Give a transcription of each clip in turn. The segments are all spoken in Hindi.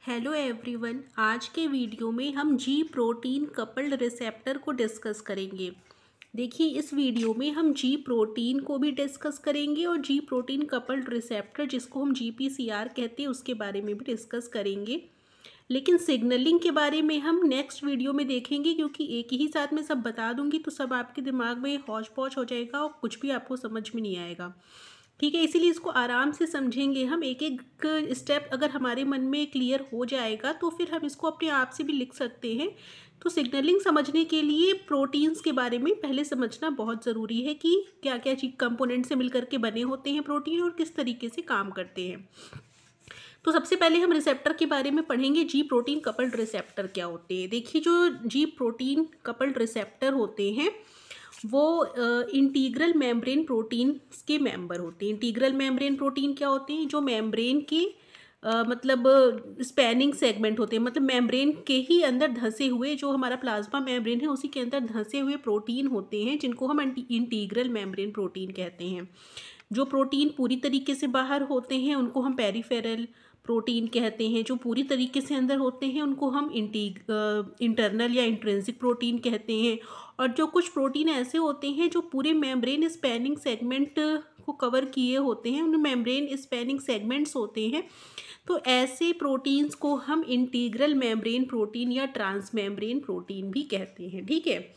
हेलो एवरीवन, आज के वीडियो में हम जी प्रोटीन कपल्ड रिसेप्टर को डिस्कस करेंगे। देखिए, इस वीडियो में हम जी प्रोटीन को भी डिस्कस करेंगे और जी प्रोटीन कपल्ड रिसेप्टर जिसको हम जीपीसीआर कहते हैं उसके बारे में भी डिस्कस करेंगे। लेकिन सिग्नलिंग के बारे में हम नेक्स्ट वीडियो में देखेंगे, क्योंकि एक ही साथ में सब बता दूंगी तो सब आपके दिमाग में हौच पौच हो जाएगा और कुछ भी आपको समझ में नहीं आएगा। ठीक है, इसीलिए इसको आराम से समझेंगे हम। एक एक स्टेप अगर हमारे मन में क्लियर हो जाएगा तो फिर हम इसको अपने आप से भी लिख सकते हैं। तो सिग्नलिंग समझने के लिए प्रोटीन्स के बारे में पहले समझना बहुत ज़रूरी है कि क्या क्या चीज कंपोनेंट से मिलकर के बने होते हैं प्रोटीन और किस तरीके से काम करते हैं। तो सबसे पहले हम रिसेप्टर के बारे में पढ़ेंगे। जी प्रोटीन कपल्ड रिसेप्टर क्या होते हैं। देखिए, जो जी प्रोटीन कपल्ड रिसेप्टर होते हैं वो इंटीग्रल मेम्ब्रेन प्रोटीन के मेंबर होते हैं। इंटीग्रल मेम्ब्रेन प्रोटीन क्या होते हैं? जो मेम्ब्रेन की मतलब स्पैनिंग सेगमेंट होते हैं, मतलब मेम्ब्रेन के ही अंदर धंसे हुए, जो हमारा प्लाज्मा मेम्ब्रेन है उसी के अंदर धंसे हुए प्रोटीन होते हैं, जिनको हम इंटीग्रल मेम्ब्रेन प्रोटीन कहते हैं। जो प्रोटीन पूरी तरीके से बाहर होते हैं उनको हम पेरिफेरल प्रोटीन कहते हैं। जो पूरी तरीके से अंदर होते हैं उनको हम इंटरनल या इंट्रिंसिक प्रोटीन कहते हैं। और जो कुछ प्रोटीन ऐसे होते हैं जो पूरे मेम्ब्रेन स्पैनिंग सेगमेंट को कवर किए होते हैं, उन मेम्ब्रेन स्पैनिंग सेगमेंट्स होते हैं। तो ऐसे प्रोटीन्स को हम इंटीग्रल मेम्ब्रेन प्रोटीन या ट्रांस मेम्ब्रेन प्रोटीन भी कहते हैं। ठीक है,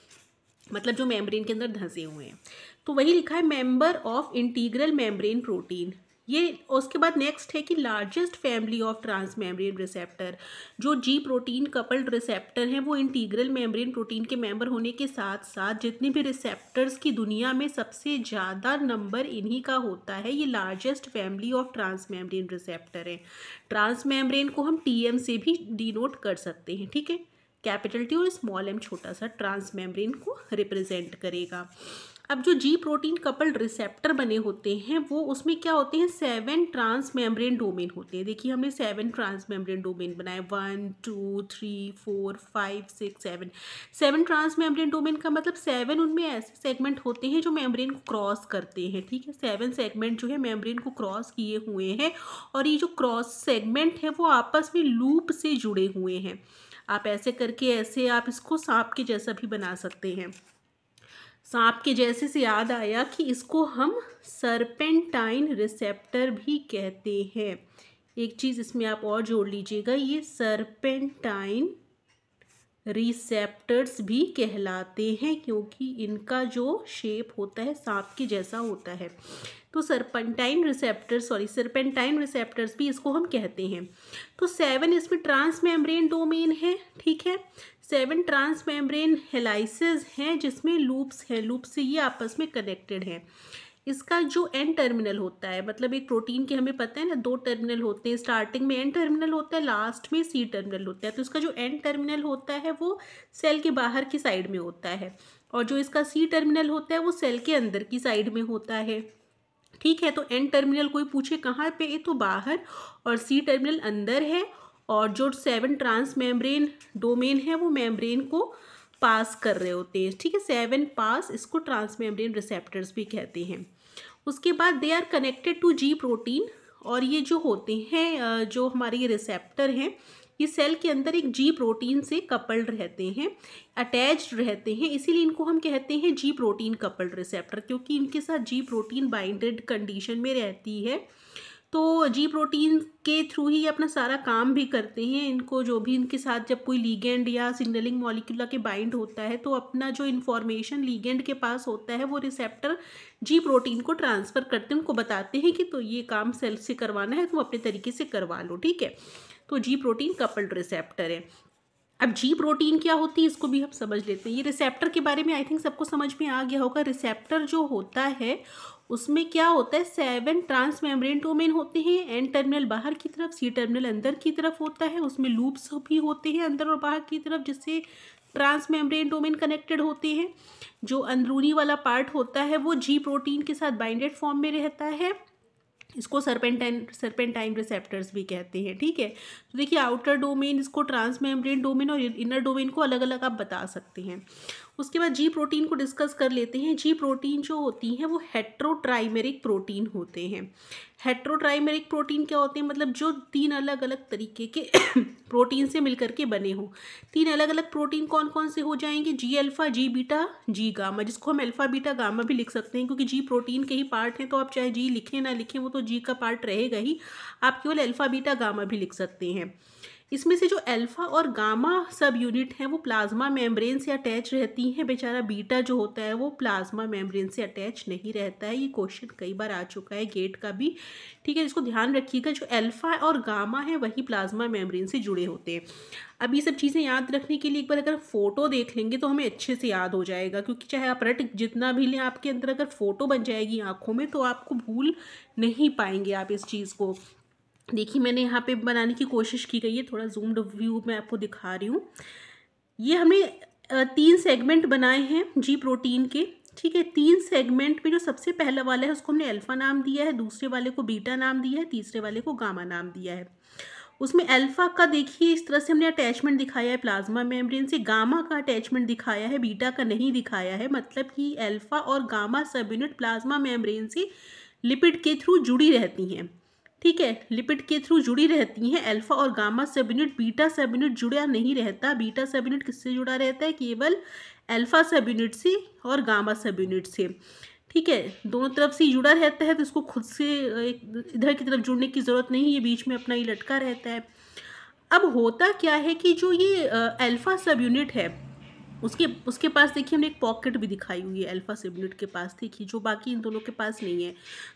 मतलब जो मेम्ब्रेन के अंदर धंसे हुए हैं। तो वही लिखा है member of integral membrane protein. ये उसके बाद नेक्स्ट है कि largest family of transmembrane receptor. जो जी प्रोटीन कपल्ड रिसेप्टर हैं वो इंटीग्रल मेम्ब्रेन प्रोटीन के मेंबर होने के साथ साथ जितने भी रिसेप्टर्स की दुनिया में सबसे ज़्यादा नंबर इन्हीं का होता है। ये largest family of transmembrane receptor है। ट्रांस मेम्ब्रेन को हम टीएम से भी डिनोट कर सकते हैं। ठीक है, कैपिटल टी और स्मॉल एम छोटा सा ट्रांस मेम्ब्रेन को रिप्रेजेंट करेगा। अब जो जी प्रोटीन कपल्ड रिसेप्टर बने होते हैं वो उसमें क्या होते हैं, 7 ट्रांस मेम्ब्रेन डोमेन होते हैं। देखिए, हमने 7 ट्रांस मेम्ब्रेन डोमेन बनाए, 1 2 3 4 5 6 7। 7 ट्रांस मेम्ब्रेन डोमेन का मतलब 7 उनमें ऐसे सेगमेंट होते हैं जो मेम्ब्रेन को क्रॉस करते हैं। ठीक है, 7 सेगमेंट जो है मेम्ब्रेन को क्रॉस किए हुए हैं और ये जो क्रॉस सेगमेंट है वो आपस में लूप से जुड़े हुए हैं। आप ऐसे करके ऐसे आप इसको सांप के जैसा भी बना सकते हैं। सांप के जैसे से याद आया कि इसको हम सरपेंटाइन रिसेप्टर भी कहते हैं। एक चीज़ इसमें आप और जोड़ लीजिएगा, ये सरपेंटाइन रिसेप्टर्स भी कहलाते हैं क्योंकि इनका जो शेप होता है सांप के जैसा होता है। तो सरपेंटाइन रिसेप्टर्स भी इसको हम कहते हैं। तो 7 इसमें ट्रांस मेम्ब्रेन डोमेन है। ठीक है, 7 ट्रांस मेम्ब्रेन हेलाइसेस हैं जिसमें लूप्स हैं, लूप से ये आपस में कनेक्टेड हैं। इसका जो एन टर्मिनल होता है, मतलब एक प्रोटीन के हमें पता है ना 2 टर्मिनल होते हैं, स्टार्टिंग में एन टर्मिनल होता है, लास्ट में सी टर्मिनल होता है। तो इसका जो एन टर्मिनल होता है वो सेल के बाहर की साइड में होता है और जो इसका सी टर्मिनल होता है वो सेल के अंदर की साइड में होता है। ठीक है, तो एन टर्मिनल कोई पूछे कहाँ पे है तो बाहर, और सी टर्मिनल अंदर है। और जो 7 ट्रांस मेम्ब्रेन डोमेन है वो मेम्ब्रेन को पास कर रहे होते हैं। ठीक है, 7 पास, इसको ट्रांस मेम्ब्रेन रिसेप्टर्स भी कहते हैं। उसके बाद they are connected to G protein, और ये जो होते हैं जो हमारे ये रिसेप्टर हैं ये सेल के अंदर एक जी प्रोटीन से कपल्ड रहते हैं, अटैच्ड रहते हैं, इसीलिए इनको हम कहते हैं जी प्रोटीन कपल्ड रिसेप्टर, क्योंकि इनके साथ जी प्रोटीन बाइंडेड कंडीशन में रहती है। तो जी प्रोटीन के थ्रू ही अपना सारा काम भी करते हैं। इनको जो भी इनके साथ जब कोई लीगेंड या सिग्नलिंग मॉलिक्यूल के बाइंड होता है तो अपना जो इन्फॉर्मेशन लीगेंड के पास होता है वो रिसेप्टर जी प्रोटीन को ट्रांसफ़र करते हैं, उनको बताते हैं कि तो ये काम सेल से करवाना है, तुम अपने तरीके से करवा लो। ठीक है, तो जी प्रोटीन कपल्ड रिसेप्टर है। अब जी प्रोटीन क्या होती है इसको भी हम समझ लेते हैं। ये रिसेप्टर के बारे में आई थिंक सबको समझ में आ गया होगा। रिसेप्टर जो होता है उसमें क्या होता है, 7 ट्रांस मेम्ब्रेन डोमेन होते हैं, एन टर्मिनल बाहर की तरफ, सी टर्मिनल अंदर की तरफ होता है, उसमें लूप्स भी होते हैं अंदर और बाहर की तरफ जिससे ट्रांस मेम्ब्रेन डोमेन कनेक्टेड होते हैं। जो अंदरूनी वाला पार्ट होता है वो जी प्रोटीन के साथ बाइंडेड फॉर्म में रहता है, इसको सरपेंटाइन रिसेप्टर्स भी कहते हैं। ठीक है, तो देखिए आउटर डोमेन इसको ट्रांस मेम्ब्रेन डोमेन और इनर डोमेन को अलग अलग आप बता सकते हैं। उसके बाद जी प्रोटीन को डिस्कस कर लेते हैं। जी प्रोटीन जो होती हैं वो हेट्रोट्राइमेरिक प्रोटीन होते हैं। हेट्रोट्राइमेरिक प्रोटीन क्या होते हैं, मतलब जो 3 अलग अलग तरीके के प्रोटीन से मिलकर के बने हों। 3 अलग अलग प्रोटीन कौन कौन से हो जाएंगे, जी अल्फ़ा, जी बीटा, जी गामा, जिसको हम अल्फ़ा बीटा गामा भी लिख सकते हैं, क्योंकि जी प्रोटीन के ही पार्ट हैं, तो आप चाहे जी लिखें ना लिखें वो तो जी का पार्ट रहेगा ही। आप केवल अल्फ़ा बीटा गामा भी लिख सकते हैं। इसमें से जो अल्फ़ा और गामा सब यूनिट हैं वो प्लाज्मा मेम्ब्रेन से अटैच रहती हैं। बेचारा बीटा जो होता है वो प्लाज्मा मेम्ब्रेन से अटैच नहीं रहता है। ये क्वेश्चन कई बार आ चुका है गेट का भी, ठीक है, जिसको ध्यान रखिएगा। जो अल्फ़ा और गामा है वही प्लाज्मा मेम्ब्रेन से जुड़े होते हैं। अब ये सब चीज़ें याद रखने के लिए एक बार अगर फ़ोटो देख लेंगे तो हमें अच्छे से याद हो जाएगा, क्योंकि चाहे आप रट जितना भी लें, आपके अंदर अगर फ़ोटो बन जाएगी आँखों में तो आपको भूल नहीं पाएंगे आप इस चीज़ को। देखिए मैंने यहाँ पे बनाने की कोशिश की गई है, थोड़ा जूम्ड व्यू में आपको दिखा रही हूँ। ये हमने 3 सेगमेंट बनाए हैं जी प्रोटीन के, ठीक है। 3 सेगमेंट में जो सबसे पहला वाला है उसको हमने अल्फ़ा नाम दिया है, दूसरे वाले को बीटा नाम दिया है, तीसरे वाले को गामा नाम दिया है। उसमें अल्फ़ा का देखिए इस तरह से हमने अटैचमेंट दिखाया है प्लाज्मा मेम्ब्रेन से, गामा का अटैचमेंट दिखाया है, बीटा का नहीं दिखाया है। मतलब कि अल्फ़ा और गामा सब यूनिट प्लाज्मा मेम्ब्रेन से लिपिड के थ्रू जुड़ी रहती हैं, ठीक है, लिपिड के थ्रू जुड़ी रहती हैं। अल्फ़ा और गामा सब यूनिट, बीटा सब यूनिट जुड़ा नहीं रहता। बीटा सब यूनिट किससे जुड़ा रहता है, केवल अल्फ़ा सब यूनिट से और गामा सब यूनिट से, ठीक है, दोनों तरफ से जुड़ा रहता है। तो इसको खुद से इधर की तरफ जुड़ने की ज़रूरत नहीं, ये बीच में अपना ही लटका रहता है। अब होता क्या है कि जो ये अल्फ़ा सब यूनिट है उसके पास देखिए हमने एक पॉकेट भी दिखाई हुई है अल्फ़ा सब यूनिट के पास, देखिए, जो बाकी इन दोनों के पास नहीं है।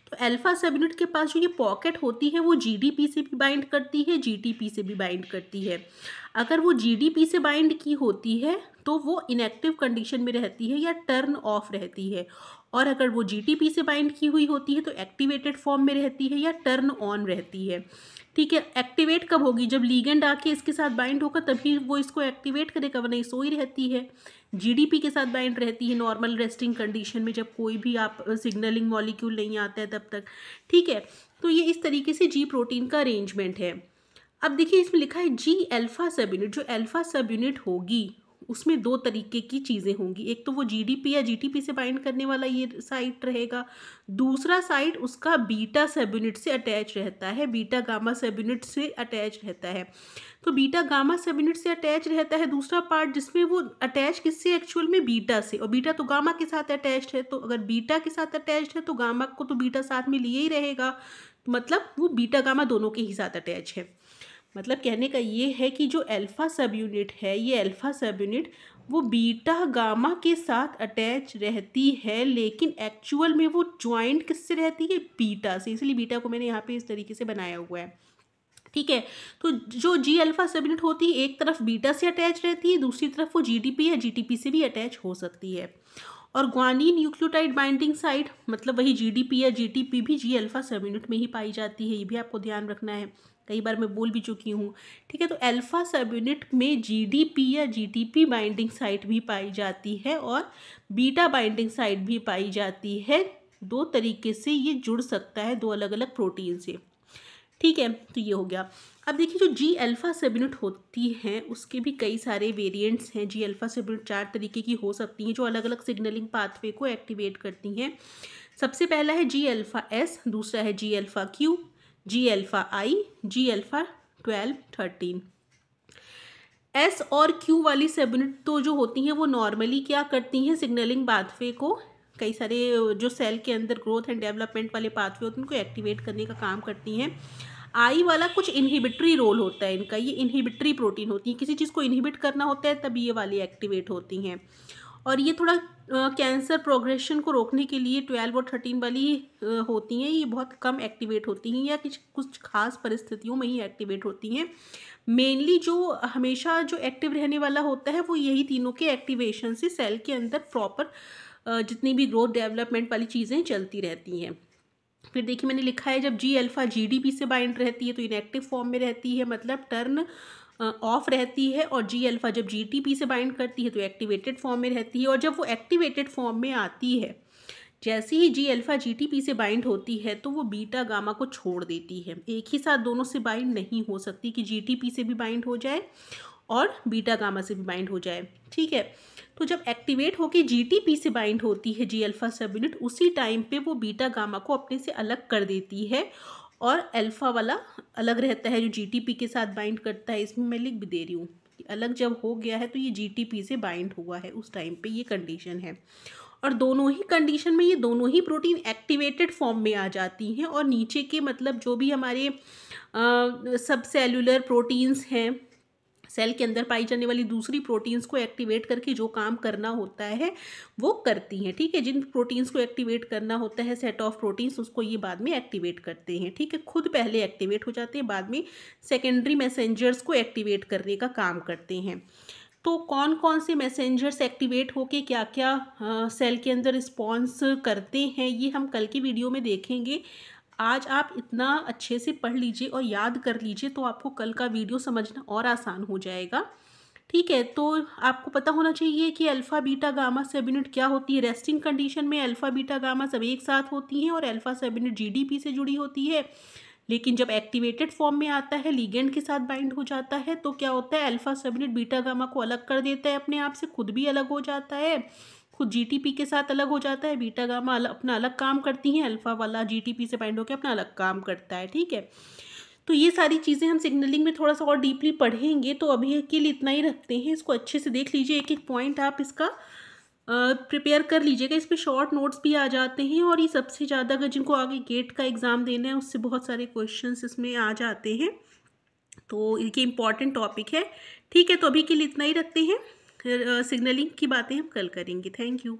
तो अल्फ़ा सब यूनिट के पास जो ये पॉकेट होती है वो जीडीपी से भी बाइंड करती है, जीटीपी से भी बाइंड करती है। अगर वो जीडीपी से बाइंड की होती है तो वो इनएक्टिव कंडीशन में रहती है या टर्न ऑफ रहती है, और अगर वो जीटीपी से बाइंड की हुई होती है तो एक्टिवेटेड फॉर्म में रहती है या टर्न ऑन रहती है, ठीक है। एक्टिवेट कब होगी, जब लीगेंड आके इसके साथ बाइंड होगा तभी वो इसको एक्टिवेट करेगा, वरना ये सोई रहती है। जीडीपी के साथ बाइंड रहती है नॉर्मल रेस्टिंग कंडीशन में, जब कोई भी आप सिग्नलिंग मॉलिक्यूल नहीं आता है तब तक, ठीक है। तो ये इस तरीके से जी प्रोटीन का अरेंजमेंट है। अब देखिए इसमें लिखा है जी अल्फ़ा सब यूनिट, जो अल्फ़ा सब यूनिट होगी उसमें 2 तरीके की चीज़ें होंगी। एक तो वो जीडीपी या जीटीपी से बाइंड करने वाला ये साइट रहेगा, दूसरा साइट उसका बीटा सब यूनिट से अटैच रहता है, बीटा गामा सब यूनिट से अटैच रहता है। तो बीटा गामा सब यूनिट से अटैच रहता है दूसरा पार्ट, जिसमें वो अटैच किससे, एक्चुअल में बीटा से, और बीटा तो गामा के साथ अटैच्ड है। तो अगर बीटा के साथ अटैच्ड है तो गामा को तो बीटा साथ में लिए ही रहेगा, मतलब वो बीटा गामा दोनों के ही साथ अटैच है। मतलब कहने का ये है कि जो अल्फ़ा सब यूनिट है, ये अल्फ़ा सब यूनिट वो बीटा गामा के साथ अटैच रहती है, लेकिन एक्चुअल में वो ज्वाइंट किससे रहती है, बीटा से। इसलिए बीटा को मैंने यहाँ पे इस तरीके से बनाया हुआ है, ठीक है। तो जो जी अल्फ़ा सब यूनिट होती है एक तरफ बीटा से अटैच रहती है, दूसरी तरफ वो जीडीपी या जीटीपी से भी अटैच हो सकती है। और ग्वानिन न्यूक्लियोटाइड बाइंडिंग साइट, मतलब वही जीडीपी या जीटीपी भी जी अल्फ़ा सब यूनिट में ही पाई जाती है, ये भी आपको ध्यान रखना है, कई बार मैं बोल भी चुकी हूँ, ठीक है। तो अल्फ़ा सब यूनिट में जीडीपी या जीटीपी बाइंडिंग साइट भी पाई जाती है और बीटा बाइंडिंग साइट भी पाई जाती है। 2 तरीके से ये जुड़ सकता है 2 अलग अलग प्रोटीन से, ठीक है। तो ये हो गया। अब देखिए जो जी अल्फ़ा सब यूनिट होती हैं उसके भी कई सारे वेरिएंट्स हैं। जी अल्फ़ा सब यूनिट 4 तरीके की हो सकती हैं जो अलग अलग सिग्नलिंग पाथवे को एक्टिवेट करती हैं। सबसे पहला है जी अल्फ़ा एस, दूसरा है जी अल्फ़ा क्यू, जी अल्फ़ा आई, जी अल्फ़ा 12, 13। एस और क्यू वाली सब यूनिट तो जो होती हैं वो नॉर्मली क्या करती हैं, सिग्नलिंग पाथवे को, कई सारे जो सेल के अंदर ग्रोथ एंड डेवलपमेंट वाले पाथवे होते हैं उनको एक्टिवेट करने का काम करती हैं। आई वाला कुछ इनहिबिटरी रोल होता है इनका, ये इनहिबिटरी प्रोटीन होती है, किसी चीज़ को इनहिबिट करना होता है तब ये वाली एक्टिवेट होती हैं। और ये थोड़ा कैंसर प्रोग्रेशन को रोकने के लिए 12 और 13 वाली होती हैं, ये बहुत कम एक्टिवेट होती हैं या कुछ खास परिस्थितियों में ही एक्टिवेट होती हैं। मेनली जो हमेशा जो एक्टिव रहने वाला होता है वो यही तीनों के एक्टिवेशन से सेल के अंदर प्रॉपर जितनी भी ग्रोथ डेवलपमेंट वाली चीज़ें चलती रहती हैं। फिर देखिए मैंने लिखा है जब जी अल्फ़ा जीडीपी से बाइंड रहती है तो इनएक्टिव फॉर्म में रहती है, मतलब टर्न ऑफ रहती है, और जी अल्फ़ा जब जीटीपी से बाइंड करती है तो एक्टिवेटेड फॉर्म में रहती है। और जब वो एक्टिवेटेड फॉर्म में आती है, जैसे ही जी अल्फ़ा जीटीपी से बाइंड होती है तो वो बीटा गामा को छोड़ देती है। एक ही साथ दोनों से बाइंड नहीं हो सकती कि जीटीपी से भी बाइंड हो जाए और बीटा गामा से भी बाइंड हो जाए, ठीक है। तो जब एक्टिवेट होके जीटीपी से बाइंड होती है जी अल्फा सब यूनिट, उसी टाइम पे वो बीटा गामा को अपने से अलग कर देती है और अल्फा वाला अलग रहता है जो जीटीपी के साथ बाइंड करता है। इसमें मैं लिख भी दे रही हूँ कि अलग जब हो गया है तो ये जीटीपी से बाइंड हुआ है, उस टाइम पे ये कंडीशन है। और दोनों ही कंडीशन में ये दोनों ही प्रोटीन एक्टिवेटेड फॉर्म में आ जाती हैं और नीचे के मतलब जो भी हमारे सब सेलुलर प्रोटीन्स हैं, सेल के अंदर पाई जाने वाली दूसरी प्रोटीन्स को एक्टिवेट करके जो काम करना होता है वो करती हैं, ठीक है। जिन प्रोटीन्स को एक्टिवेट करना होता है सेट ऑफ प्रोटीन्स, उसको ये बाद में एक्टिवेट करते हैं, ठीक है। खुद पहले एक्टिवेट हो जाते हैं, बाद में सेकेंडरी मैसेंजर्स को एक्टिवेट करने का काम करते हैं। तो कौन कौन से मैसेंजर्स एक्टिवेट होके क्या क्या सेल के अंदर रिस्पॉन्स करते हैं ये हम कल की वीडियो में देखेंगे। आज आप इतना अच्छे से पढ़ लीजिए और याद कर लीजिए तो आपको कल का वीडियो समझना और आसान हो जाएगा, ठीक है। तो आपको पता होना चाहिए कि अल्फ़ा बीटा गामा सब यूनिट क्या होती है। रेस्टिंग कंडीशन में अल्फ़ा बीटा गामा सब एक साथ होती हैं और अल्फ़ा सब यूनिट जीडीपी से जुड़ी होती है। लेकिन जब एक्टिवेटेड फॉर्म में आता है, लिगेंड के साथ बाइंड हो जाता है, तो क्या होता है, अल्फ़ा सब यूनिट बीटा गामा को अलग कर देता है अपने आप से, खुद भी अलग हो जाता है, खुद जीटीपी के साथ अलग हो जाता है। बीटा गामा अपना अलग काम करती हैं, अल्फ़ा वाला जीटीपी से बाइंड होकर अपना अलग काम करता है, ठीक है। तो ये सारी चीज़ें हम सिग्नलिंग में थोड़ा सा और डीपली पढ़ेंगे, तो अभी के लिए इतना ही रखते हैं। इसको अच्छे से देख लीजिए, एक एक पॉइंट आप इसका प्रिपेयर कर लीजिएगा। इस पर शॉर्ट नोट्स भी आ जाते हैं और ये सबसे ज़्यादा अगर जिनको आगे गेट का एग्ज़ाम देना है उससे बहुत सारे क्वेश्चंस इसमें आ जाते हैं, तो ये इम्पॉर्टेंट टॉपिक है, ठीक है। तो अभी के लिए इतना ही रखते हैं, फिर सिग्नलिंग की बातें हम कल करेंगे। Thank you.